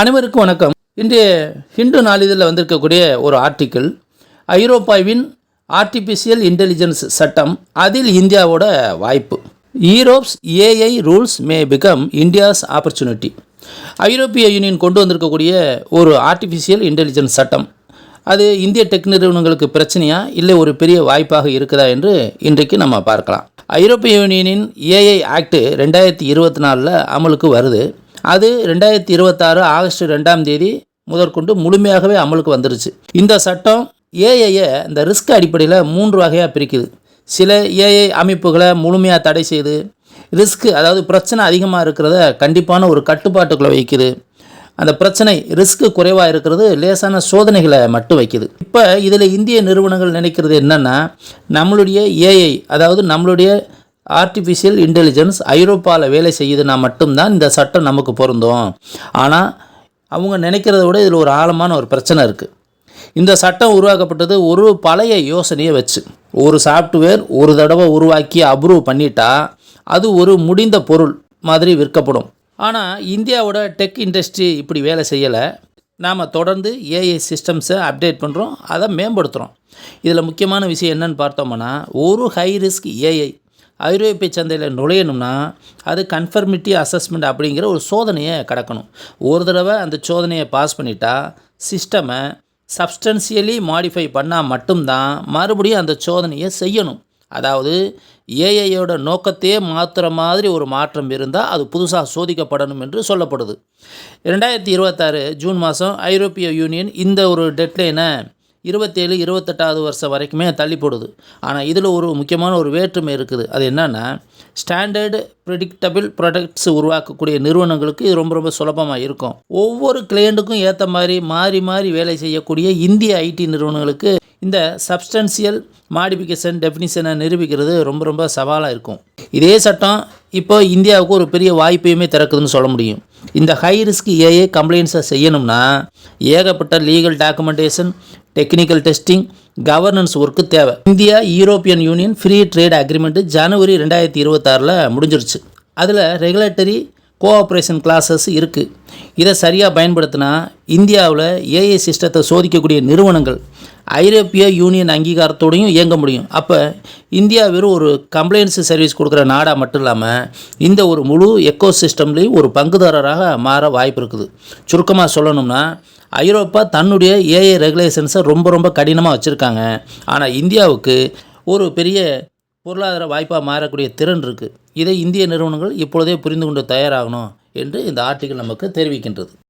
அனைவருக்கும் வணக்கம். இன்றைய ஹிந்து நாளிதழில் வந்திருக்கக்கூடிய ஒரு ஆர்டிக்கிள், ஐரோப்பாவின் ஆர்டிஃபிஷியல் இன்டெலிஜென்ஸ் சட்டம், அதில் இந்தியாவோட வாய்ப்பு. யூரோப்ஸ் ஏஐ ரூல்ஸ் மே பிகம் இந்தியாஸ் ஆப்பர்ச்சுனிட்டி. ஐரோப்பிய யூனியன் கொண்டு வந்திருக்கக்கூடிய ஒரு ஆர்டிஃபிஷியல் இன்டெலிஜென்ஸ் சட்டம், அது இந்திய டெக் நிறுவனங்களுக்கு பிரச்சனையா இல்லை ஒரு பெரிய வாய்ப்பாக இருக்குதா என்று இன்றைக்கு நம்ம பார்க்கலாம். ஐரோப்பிய யூனியனின் ஏஐ ஆக்ட் 2024 அமலுக்கு வருது. அது 2026 ஆகஸ்ட் 2ஆம் தேதி முதற்கொண்டு முழுமையாகவே அமலுக்கு வந்துருச்சு. இந்த சட்டம் ஏஐயை இந்த ரிஸ்க் அடிப்படையில் 3 வகையாக பிரிக்குது. சில ஏஐ அமைப்புகளை முழுமையாக தடை செய்து அதாவது பிரச்சனை அதிகமாக இருக்கிறத கண்டிப்பான ஒரு கட்டுப்பாட்டுக்குள்ளே வைக்குது. அந்த பிரச்சனை ரிஸ்க்கு குறைவாக இருக்கிறது லேசான சோதனைகளை மட்டும் வைக்குது. இப்போ இதில் இந்திய நிறுவனங்கள் நினைக்கிறது என்னென்னா, நம்மளுடைய ஏஐ அதாவது நம்மளுடைய ஆர்டிஃபிஷியல் இன்டெலிஜென்ஸ் ஐரோப்பாவில் வேலை செய்யுதுன்னா மட்டும்தான் இந்த சட்டம் நமக்கு பொருந்தும். ஆனால் அவங்க நினைக்கிறத விட இதில் ஒரு ஆழமான ஒரு பிரச்சனை இருக்குது. இந்த சட்டம் உருவாக்கப்பட்டது ஒரு பழைய யோசனையை வச்சு. ஒரு சாஃப்ட்வேர் ஒரு தடவை உருவாக்கி அப்ரூவ் பண்ணிட்டா அது ஒரு முடிந்த பொருள் மாதிரி விற்கப்படும். ஆனால் இந்தியாவோட டெக் இண்டஸ்ட்ரி இப்படி வேலை செய்யலை. நாம் தொடர்ந்து ஏஐ சிஸ்டம்ஸை அப்டேட் பண்ணுறோம், அதை மேம்படுத்துகிறோம். இதில் முக்கியமான விஷயம் என்னன்னு பார்த்தோம்னா, ஒரு ஹை ரிஸ்க் ஏஐ ஐரோப்பிய சந்தையில் நுழையணும்னா அது கன்ஃபர்மிட்டி அசஸ்மெண்ட் அப்படிங்கிற ஒரு சோதனையை கடக்கணும். ஒரு தடவை அந்த சோதனையை பாஸ் பண்ணிட்டா சிஸ்டமை சப்ஸ்டன்ஷியலி மாடிஃபை பண்ணால் மட்டும்தான் மறுபடியும் அந்த சோதனையை செய்யணும். அதாவது ஏஐயோட நோக்கத்தையே மாற்றுற மாதிரி ஒரு மாற்றம் இருந்தால் அது புதுசாக சோதிக்கப்படணும் என்று சொல்லப்படுது. 2026 ஜூன் மாதம் ஐரோப்பிய யூனியன் இந்த ஒரு டெட்லைனை 27-28 வருஷம் வரைக்குமே தள்ளி போடுது. ஆனால் இதில் ஒரு முக்கியமான ஒரு வேற்றுமை இருக்குது. அது என்னென்னா, ஸ்டாண்டர்டு ப்ரெடிக்டபிள் ப்ராடக்ட்ஸ் உருவாக்கக்கூடிய நிறுவனங்களுக்கு இது ரொம்ப ரொம்ப சுலபமாக இருக்கும். ஒவ்வொரு கிளையண்ட்டுக்கும் ஏற்ற மாதிரி மாறி மாறி வேலை செய்யக்கூடிய இந்திய ஐடி நிறுவனங்களுக்கு இந்த சப்ஸ்டன்ஷியல் மாடிஃபிகேஷன் டெஃபினிஷனை நிரூபிக்கிறது ரொம்ப ரொம்ப சவாலாக இருக்கும். இதே சட்டம் இப்போ இந்தியாவுக்கு ஒரு பெரிய வாய்ப்பையுமே திறக்குதுன்னு சொல்ல முடியும். இந்த ஹை ரிஸ்க் ஏஐ கம்ப்ளைண்ட்ஸை செய்யணும்னா ஏகப்பட்ட legal documentation, technical testing, governance work தேவை. India European Union free trade agreement ஜனவரி 2026 முடிஞ்சிருச்சு. அதில் ரெகுலேட்டரி கோஆப்ரேஷன் கிளாஸஸ் இருக்குது. இதை சரியாக பயன்படுத்தினா இந்தியாவில் ஏஐ சிஸ்டத்தை சோதிக்கக்கூடிய நிறுவனங்கள் ஐரோப்பிய யூனியன் அங்கீகாரத்தோடையும் இயங்க முடியும். அப்போ இந்தியா வெறும் ஒரு கம்ப்ளைண்ட்ஸ் சர்வீஸ் கொடுக்குற நாடாக மட்டும் இல்லாமல் இந்த ஒரு முழு எக்கோ சிஸ்டம்லேயும் ஒரு பங்குதாரராக மாற வாய்ப்பு இருக்குது. சுருக்கமாக சொல்லணும்னா, ஐரோப்பா தன்னுடைய ஏஐ ரெகுலேஷன்ஸை ரொம்ப ரொம்ப கடினமாக வச்சுருக்காங்க. ஆனால் இந்தியாவுக்கு ஒரு பெரிய பொருளாதார வாய்ப்பாக மாறக்கூடிய திறன் இருக்குது. இதை இந்திய நிறுவனங்கள் இப்பொழுதே புரிந்து கொண்டு தயாராகணும் என்று இந்த ஆர்டிக்கல் நமக்கு தெரிவிக்கின்றது.